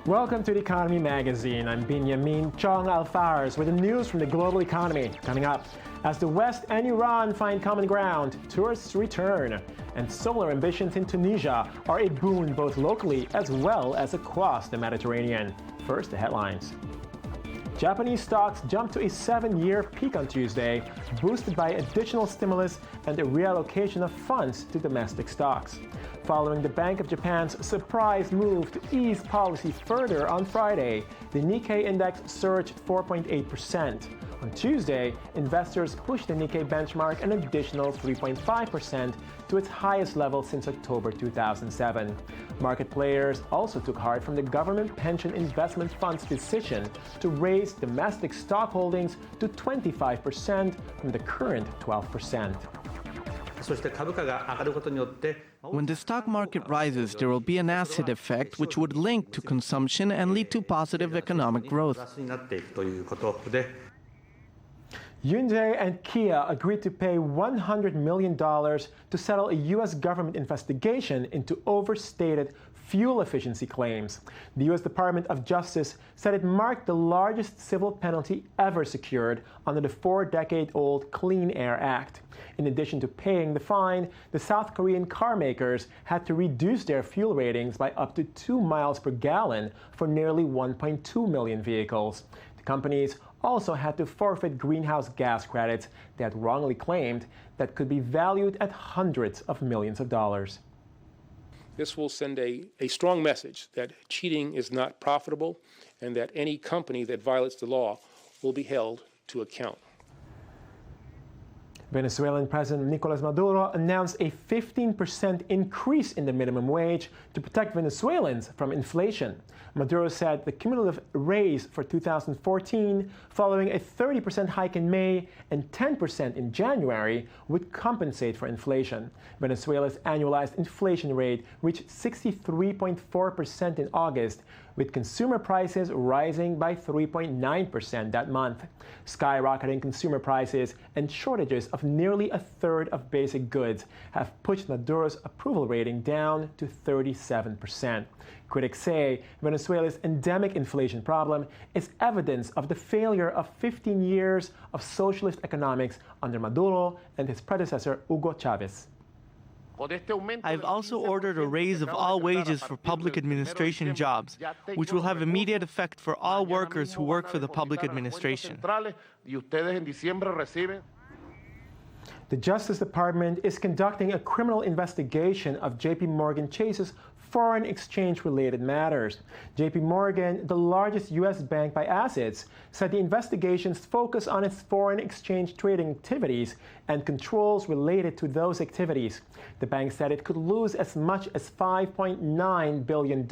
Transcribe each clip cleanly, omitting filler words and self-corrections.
Welcome to the Economy Magazine. I'm Benjamin Chong Alfares with the news from the global economy. Coming up, as the West and Iran find common ground, tourists return, and solar ambitions in Tunisia are a boon both locally as well as across the Mediterranean. First, the headlines. Japanese stocks jumped to a 7-year peak on Tuesday, boosted by additional stimulus and a reallocation of funds to domestic stocks. Following the Bank of Japan's surprise move to ease policy further on Friday, the Nikkei index surged 4.8%. On Tuesday, investors pushed the Nikkei benchmark an additional 3.5% to its highest level since October 2007. Market players also took heart from the government pension investment fund's decision to raise domestic stock holdings to 25% from the current 12%. When the stock market rises, there will be an acid effect which would link to consumption and lead to positive economic growth. Hyundai and Kia agreed to pay $100 million to settle a U.S. government investigation into overstated fuel efficiency claims. The U.S. Department of Justice said it marked the largest civil penalty ever secured under the 4-decade-old Clean Air Act. In addition to paying the fine, the South Korean car makers had to reduce their fuel ratings by up to 2 miles per gallon for nearly 1.2 million vehicles. The companies also had to forfeit greenhouse gas credits they had wrongly claimed that could be valued at hundreds of millions of dollars. This will send a strong message that cheating is not profitable and that any company that violates the law will be held to account. Venezuelan President Nicolas Maduro announced a 15% increase in the minimum wage to protect Venezuelans from inflation. Maduro said the cumulative raise for 2014, following a 30% hike in May and 10% in January, would compensate for inflation. Venezuela's annualized inflation rate reached 63.4% in August, with consumer prices rising by 3.9% that month. Skyrocketing consumer prices and shortages of nearly a third of basic goods have pushed Maduro's approval rating down to 37%. Critics say Venezuela's endemic inflation problem is evidence of the failure of 15 years of socialist economics under Maduro and his predecessor Hugo Chavez. I've also ordered a raise of all wages for public administration jobs, which will have immediate effect for all workers who work for the public administration. The Justice Department is conducting a criminal investigation of JP Morgan Chase's foreign exchange-related matters. JP Morgan, the largest U.S. bank by assets, said the investigations focus on its foreign exchange trading activities and controls related to those activities. The bank said it could lose as much as $5.9 billion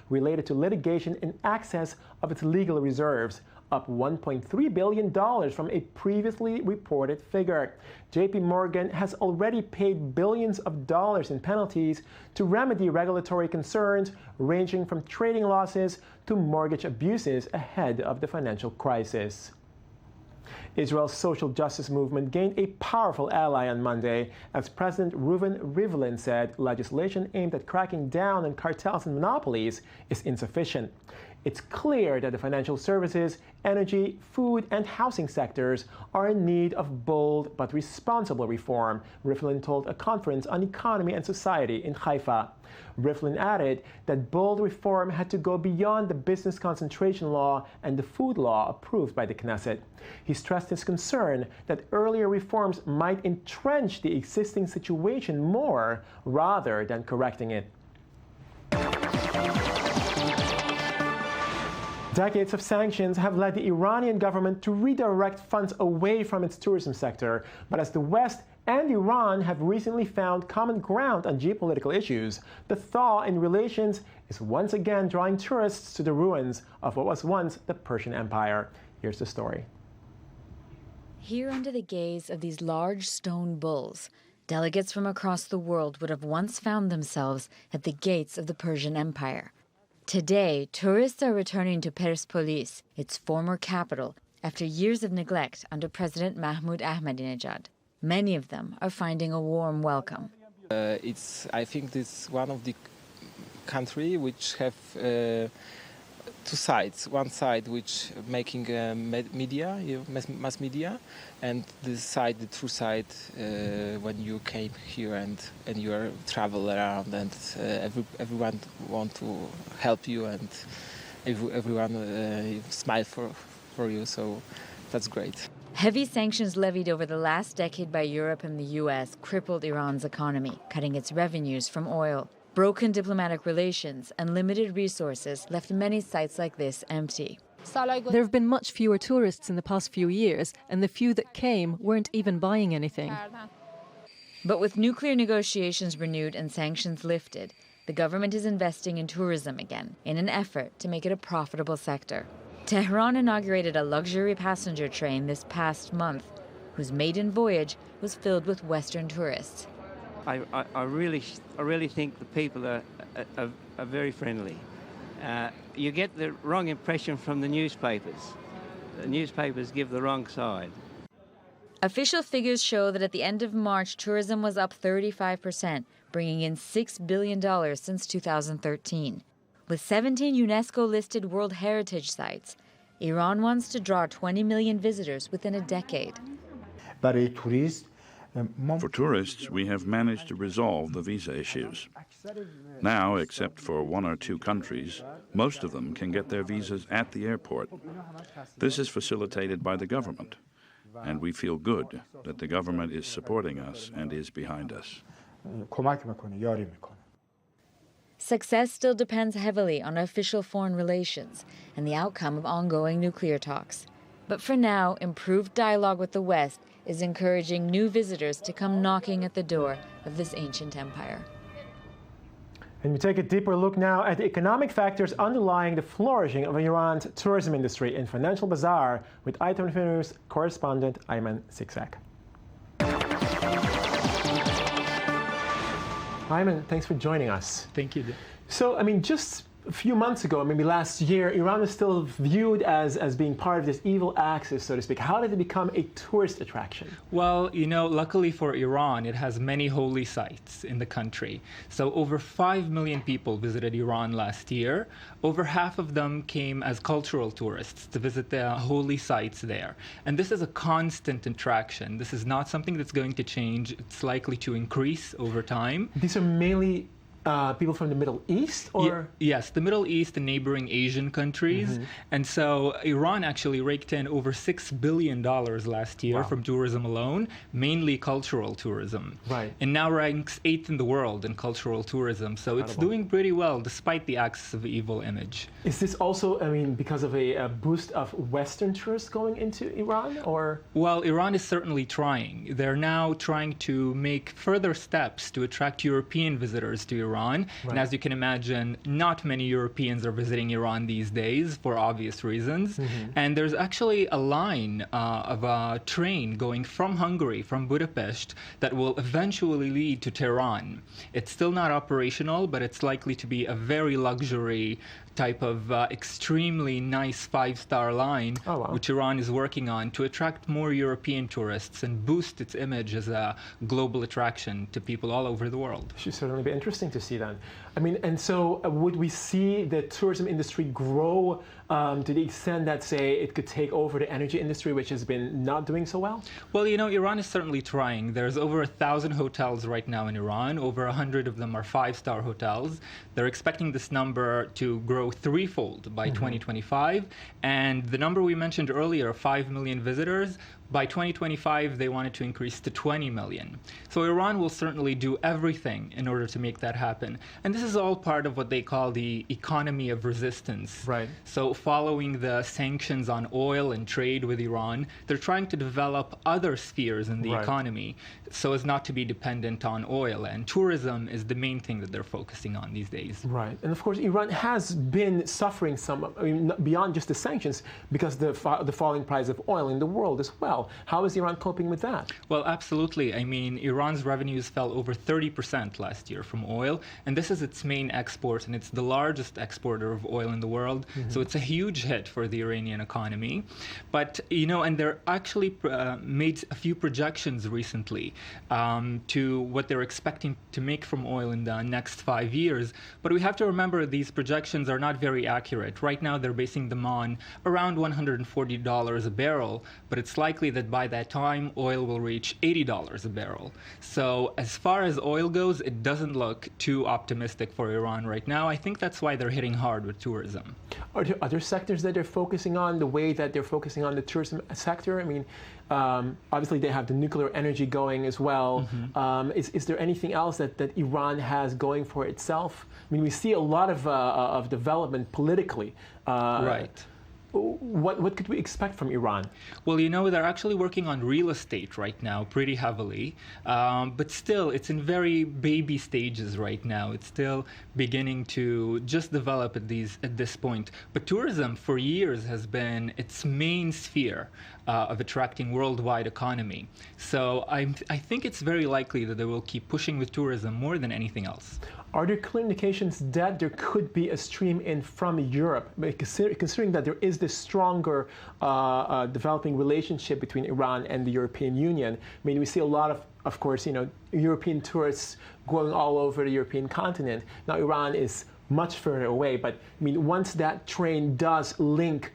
related to litigation in excess of its legal reserves, up $1.3 billion from a previously reported figure. JP Morgan has already paid billions of dollars in penalties to remedy regulatory concerns ranging from trading losses to mortgage abuses ahead of the financial crisis. Israel's social justice movement gained a powerful ally on Monday as President Reuven Rivlin said legislation aimed at cracking down on cartels and monopolies is insufficient. It's clear that the financial services, energy, food, and housing sectors are in need of bold but responsible reform, Rivlin told a conference on economy and society in Haifa. Rivlin added that bold reform had to go beyond the business concentration law and the food law approved by the Knesset. He stressed his concern that earlier reforms might entrench the existing situation more rather than correcting it. Decades of sanctions have led the Iranian government to redirect funds away from its tourism sector. But as the West and Iran have recently found common ground on geopolitical issues, the thaw in relations is once again drawing tourists to the ruins of what was once the Persian Empire. Here's the story. Here under the gaze of these large stone bulls, delegates from across the world would have once found themselves at the gates of the Persian Empire. Today, tourists are returning to Persepolis, its former capital, after years of neglect under President Mahmoud Ahmadinejad. Many of them are finding a warm welcome. I think this one of the country which have two sides. One side which making media, mass media, and this side, the true side, when you came here and you are travel around and everyone want to help you and everyone smile for you. So that's great. Heavy sanctions levied over the last decade by Europe and the US crippled Iran's economy, cutting its revenues from oil. Broken diplomatic relations and limited resources left many sites like this empty. There have been much fewer tourists in the past few years, and the few that came weren't even buying anything. But with nuclear negotiations renewed and sanctions lifted, the government is investing in tourism again in an effort to make it a profitable sector. Tehran inaugurated a luxury passenger train this past month, whose maiden voyage was filled with Western tourists. I really think the people are very friendly. You get the wrong impression from the newspapers. The newspapers give the wrong side. Official figures show that at the end of March, tourism was up 35%, bringing in $6 billion since 2013. With 17 UNESCO-listed World Heritage Sites, Iran wants to draw 20 million visitors within a decade. For tourists, we have managed to resolve the visa issues. Now, except for 1 or 2 countries, most of them can get their visas at the airport. This is facilitated by the government, and we feel good that the government is supporting us and is behind us. Success still depends heavily on official foreign relations and the outcome of ongoing nuclear talks. But for now, improved dialogue with the West is encouraging new visitors to come knocking at the door of this ancient empire. And we take a deeper look now at the economic factors underlying the flourishing of Iran's tourism industry in Financial Bazaar with i24 News correspondent Ayman Siksak. Ayman, thanks for joining us. Thank you. So, just a few months ago, maybe last year, Iran was still viewed as being part of this evil axis, so to speak. How did it become a tourist attraction? Well, luckily for Iran, it has many holy sites in the country. So over 5 million people visited Iran last year. Over half of them came as cultural tourists to visit the holy sites there. And this is a constant attraction. This is not something that's going to change. It's likely to increase over time. These are mainly people from the Middle East, or? Yes, the Middle East and neighboring Asian countries. Mm-hmm. And so Iran actually raked in over $6 billion last year from tourism alone, mainly cultural tourism. Right. And now ranks 8th in the world in cultural tourism. So it's doing pretty well despite the axis of evil image. Is this also, because of a boost of Western tourists going into Iran, or? Well, Iran is certainly trying. They're now trying to make further steps to attract European visitors to Iran. Right. And as you can imagine, not many Europeans are visiting Iran these days for obvious reasons. Mm-hmm. And there's actually a line of a train going from Hungary, from Budapest, that will eventually lead to Tehran. It's still not operational, but it's likely to be a very luxury type of extremely nice 5-star line, which Iran is working on to attract more European tourists and boost its image as a global attraction to people all over the world. It should certainly be interesting to see that. And so would we see the tourism industry grow to the extent that, say, it could take over the energy industry, which has been not doing so well? Well, Iran is certainly trying. There's over 1,000 hotels right now in Iran. Over 100 of them are 5-star hotels. They're expecting this number to grow threefold by 2025. And the number we mentioned earlier, 5 million visitors, by 2025, they wanted to increase to 20 million. So Iran will certainly do everything in order to make that happen. And this is all part of what they call the economy of resistance. Right. So following the sanctions on oil and trade with Iran, they're trying to develop other spheres in the economy so as not to be dependent on oil. And tourism is the main thing that they're focusing on these days. Right. And of course, Iran has been suffering some, beyond just the sanctions, because the falling price of oil in the world as well. How is Iran coping with that? Well, absolutely. Iran's revenues fell over 30% last year from oil, and this is its main export, and it's the largest exporter of oil in the world. Mm-hmm. So it's a huge hit for the Iranian economy. But, and they're actually made a few projections recently to what they're expecting to make from oil in the next 5 years. But we have to remember these projections are not very accurate. Right now, they're basing them on around $140 a barrel, but it's likely that by that time, oil will reach $80 a barrel. So as far as oil goes, it doesn't look too optimistic for Iran right now. I think that's why they're hitting hard with tourism. Are there other sectors that they're focusing on the way that they're focusing on the tourism sector? I mean, obviously they have the nuclear energy going as well. Is there anything else that Iran has going for itself? I mean, we see a lot of development politically. Right. What could we expect from Iran? Well, they're actually working on real estate right now pretty heavily, but still, it's in very baby stages right now. It's still beginning to just develop at this point. But tourism for years has been its main sphere of attracting worldwide economy. So I think it's very likely that they will keep pushing with tourism more than anything else. Are there clear indications that there could be a stream in from Europe, considering that there is this stronger developing relationship between Iran and the European Union? I mean, we see a lot of course, European tourists going all over the European continent. Now, Iran is much further away, but I mean, once that train does link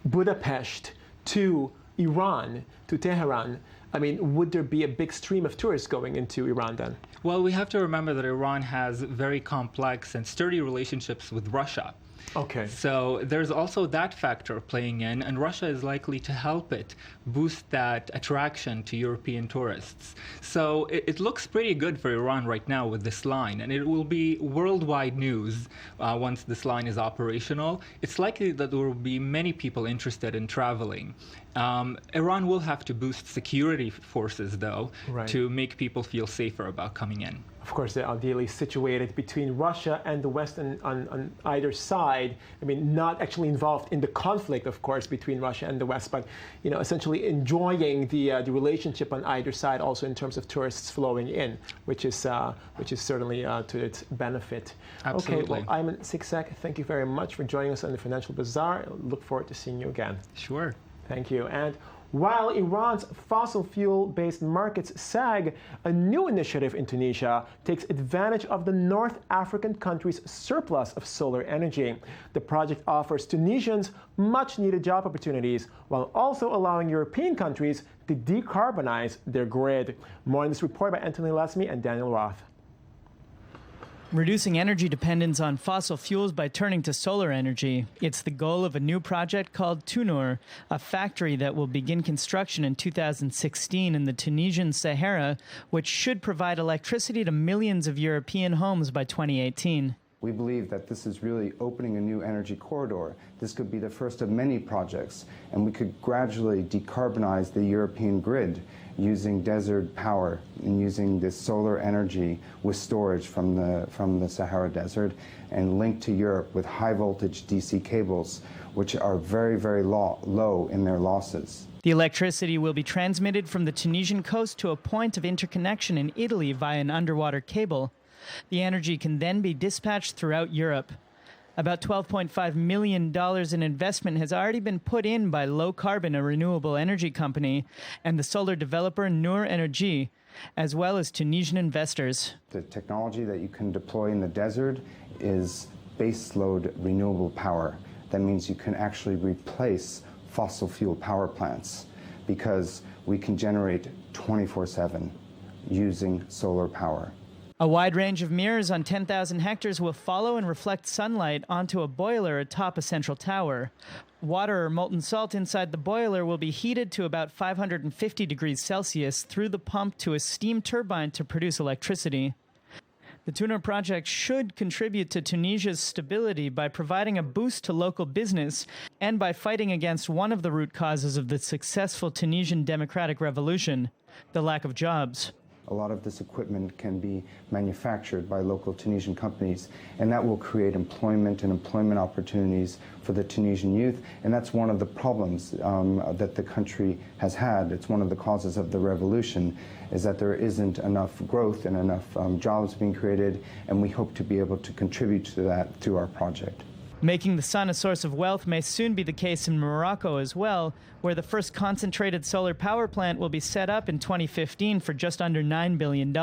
Budapest to Iran, to Tehran, I mean, would there be a big stream of tourists going into Iran then? Well, we have to remember that Iran has very complex and sturdy relationships with Russia. Okay. So there's also that factor playing in, and Russia is likely to help it boost that attraction to European tourists. So it looks pretty good for Iran right now with this line, and it will be worldwide news once this line is operational. It's likely that there will be many people interested in traveling. Iran will have to boost security forces, though, to make people feel safer about coming in. Of course, they're ideally situated between Russia and the West on either side. I mean, not actually involved in the conflict, of course, between Russia and the West, but essentially enjoying the relationship on either side, also in terms of tourists flowing in, which is certainly to its benefit. Absolutely. Okay, well, Ayman Siksak, thank you very much for joining us on the Financial Bazaar. I look forward to seeing you again. Sure. Thank you. And while Iran's fossil fuel-based markets sag, a new initiative in Tunisia takes advantage of the North African country's surplus of solar energy. The project offers Tunisians much-needed job opportunities while also allowing European countries to decarbonize their grid. More on this report by Anthony Lesmy and Daniel Roth. Reducing energy dependence on fossil fuels by turning to solar energy. It's the goal of a new project called Tunur, a factory that will begin construction in 2016 in the Tunisian Sahara, which should provide electricity to millions of European homes by 2018. We believe that this is really opening a new energy corridor. This could be the first of many projects, and we could gradually decarbonize the European grid using desert power and using this solar energy with storage from the Sahara Desert and linked to Europe with high voltage DC cables, which are very, very low in their losses. The electricity will be transmitted from the Tunisian coast to a point of interconnection in Italy via an underwater cable. The energy can then be dispatched throughout Europe. About $12.5 million in investment has already been put in by Low Carbon, a renewable energy company, and the solar developer Noor Energy, as well as Tunisian investors. The technology that you can deploy in the desert is baseload renewable power. That means you can actually replace fossil fuel power plants because we can generate 24/7 using solar power. A wide range of mirrors on 10,000 hectares will follow and reflect sunlight onto a boiler atop a central tower. Water or molten salt inside the boiler will be heated to about 550 degrees Celsius through the pump to a steam turbine to produce electricity. The Tunur project should contribute to Tunisia's stability by providing a boost to local business and by fighting against one of the root causes of the successful Tunisian democratic revolution, the lack of jobs. A lot of this equipment can be manufactured by local Tunisian companies, and that will create employment and employment opportunities for the Tunisian youth. And that's one of the problems that the country has had. It's one of the causes of the revolution, is that there isn't enough growth and enough jobs being created, and we hope to be able to contribute to that through our project. Making the sun a source of wealth may soon be the case in Morocco as well, where the first concentrated solar power plant will be set up in 2015 for just under $9 billion.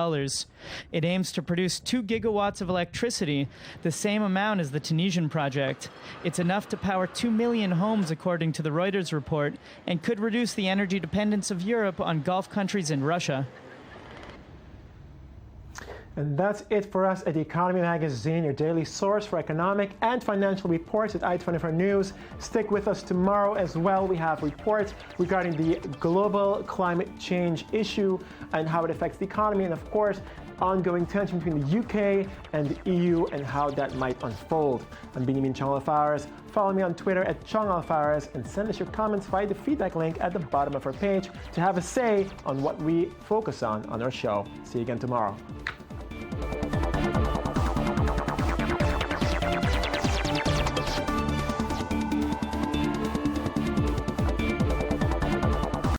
It aims to produce 2 gigawatts of electricity, the same amount as the Tunisian project. It's enough to power 2 million homes, according to the Reuters report, and could reduce the energy dependence of Europe on Gulf countries and Russia. And that's it for us at The Economy Magazine, your daily source for economic and financial reports at i24 News. Stick with us tomorrow as well. We have reports regarding the global climate change issue and how it affects the economy, and of course, ongoing tension between the UK and the EU and how that might unfold. I'm Benjamin Chong Alfares. Follow me on Twitter at Chong Alfares and send us your comments via the feedback link at the bottom of our page to have a say on what we focus on our show. See you again tomorrow.